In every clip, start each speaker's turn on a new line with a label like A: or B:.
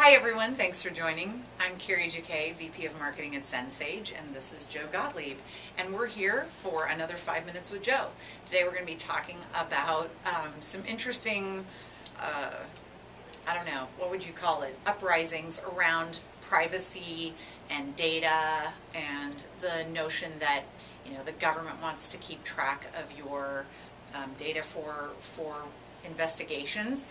A: Hi everyone, thanks for joining. I'm Carrie Jacquet, VP of Marketing at Sensage, and this is Joe Gottlieb. And we're here for another 5 Minutes with Joe. Today we're going to be talking about some interesting, I don't know, what would you call it, uprisings around privacy and data and the notion that, you know, the government wants to keep track of your data for investigations.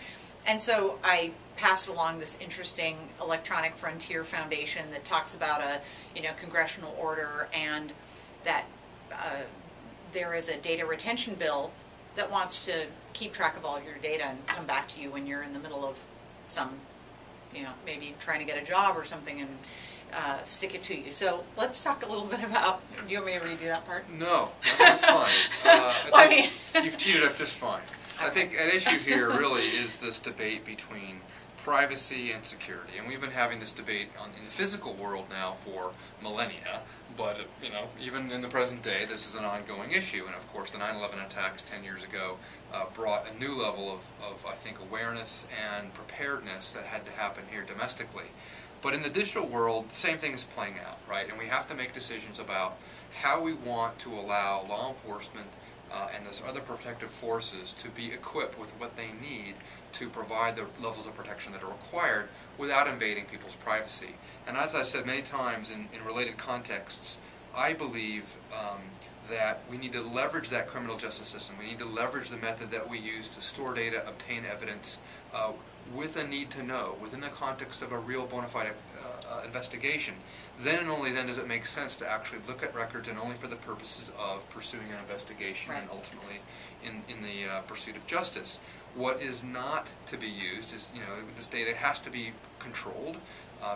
A: And so I passed along this interesting Electronic Frontier Foundation that talks about a, congressional order, and that there is a data retention bill that wants to keep track of all your data and come back to you when you're in the middle of some, maybe trying to get a job or something, and stick it to you. So let's talk a little bit about, do you want me to redo that part?
B: No, that's fine.
A: Well, I mean,
B: you've teed it up just fine. I think an issue here really is this debate between privacy and security, and we've been having this debate in the physical world now for millennia, but even in the present day this is an ongoing issue. And of course the 9/11 attacks 10 years ago brought a new level of I think awareness and preparedness that had to happen here domestically. But in the digital world, the same thing is playing out, right? And we have to make decisions about how we want to allow law enforcement and those other protective forces to be equipped with what they need to provide the levels of protection that are required without invading people's privacy. And as I've said many times in related contexts, I believe that we need to leverage that criminal justice system. We need to leverage the method that we use to store data, obtain evidence, with a need to know, within the context of a real bona fide investigation. Then and only then does it make sense to actually look at records, and only for the purposes of pursuing an investigation,
A: right,
B: and ultimately in the pursuit of justice. What is not to be used is, this data has to be controlled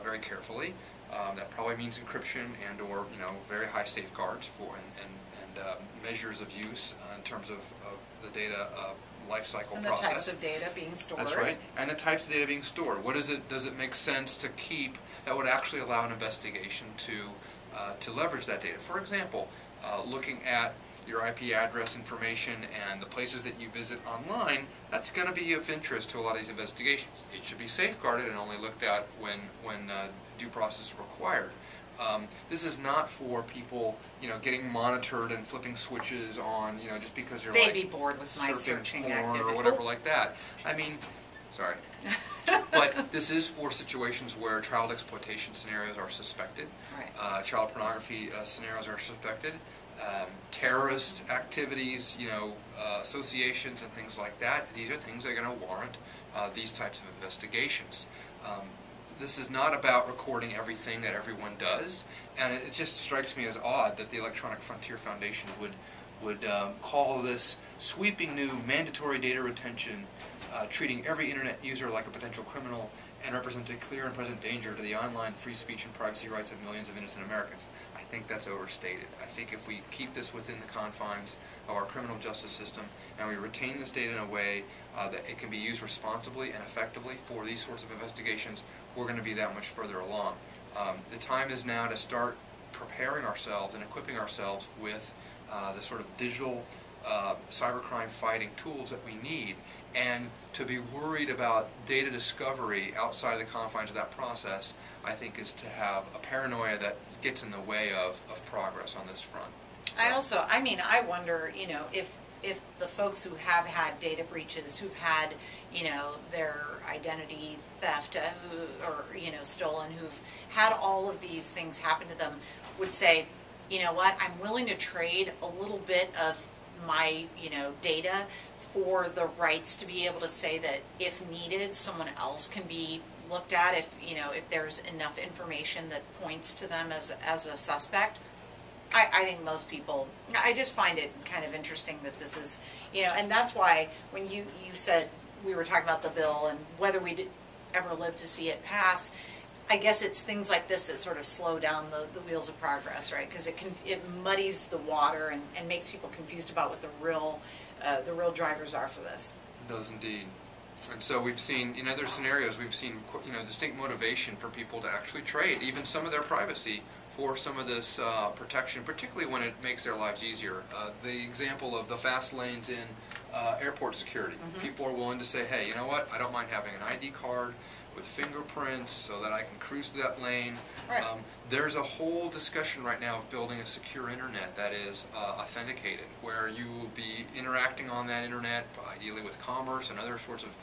B: very carefully. That probably means encryption and or very high safeguards for and measures of use in terms of the data life cycle
A: and the
B: process.
A: types of data being stored.
B: That's right, and the types of data being stored. Does it make sense to keep that would actually allow an investigation to leverage that data? For example, looking at your IP address information and the places that you visit online, that's going to be of interest to a lot of these investigations. It should be safeguarded and only looked at when due process is required. This is not for people, getting monitored and flipping switches on, just because you're
A: They'd be bored with my searching
B: porn
A: activity
B: or whatever like that. I mean, sorry. But this is for situations where child exploitation scenarios are suspected.
A: Right.
B: Child pornography scenarios are suspected. Terrorist activities, associations and things like that. These are things that are going to warrant these types of investigations. This is not about recording everything that everyone does, and it just strikes me as odd that the Electronic Frontier Foundation would call this sweeping new mandatory data retention, treating every internet user like a potential criminal, and represents a clear and present danger to the online free speech and privacy rights of millions of innocent Americans. I think that's overstated. I think if we keep this within the confines of our criminal justice system, and we retain this data in a way that it can be used responsibly and effectively for these sorts of investigations, we're going to be that much further along. The time is now to start preparing ourselves and equipping ourselves with the sort of digital cybercrime fighting tools that we need. And to be worried about data discovery outside of the confines of that process, I think, is to have a paranoia that gets in the way of progress on this front. So.
A: I wonder, if the folks who have had data breaches, who've had, their identity theft or stolen, who've had all of these things happen to them, would say, you know what, I'm willing to trade a little bit of my data for the rights to be able to say that if needed someone else can be looked at if there's enough information that points to them as a suspect. I think most people, I just find it kind of interesting that this is, and that's why when you said, we were talking about the bill and whether we'd ever live to see it pass, I guess it's things like this that sort of slow down the wheels of progress, right? Because it muddies the water and makes people confused about what the real drivers are for this.
B: It does indeed. And so we've seen, in other scenarios, we've seen, distinct motivation for people to actually trade even some of their privacy for some of this protection, particularly when it makes their lives easier. The example of the fast lanes in airport security. Mm-hmm. People are willing to say, hey, you know what, I don't mind having an ID card with fingerprints so that I can cruise through that lane.
A: Right.
B: There's a whole discussion right now of building a secure internet that is authenticated, where you will be interacting on that internet, ideally with commerce and other sorts of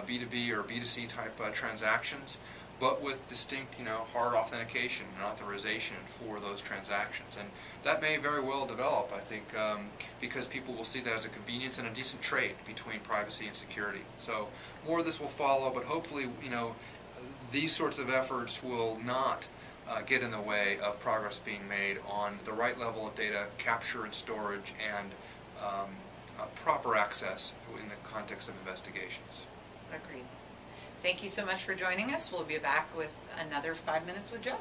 B: B2B or B2C type transactions, but with distinct, hard authentication and authorization for those transactions. And that may very well develop, I think, because people will see that as a convenience and a decent trade between privacy and security. So more of this will follow, but hopefully, these sorts of efforts will not get in the way of progress being made on the right level of data capture and storage and proper access in the context of investigations.
A: Agreed. Thank you so much for joining us. We'll be back with another 5 Minutes with Joe.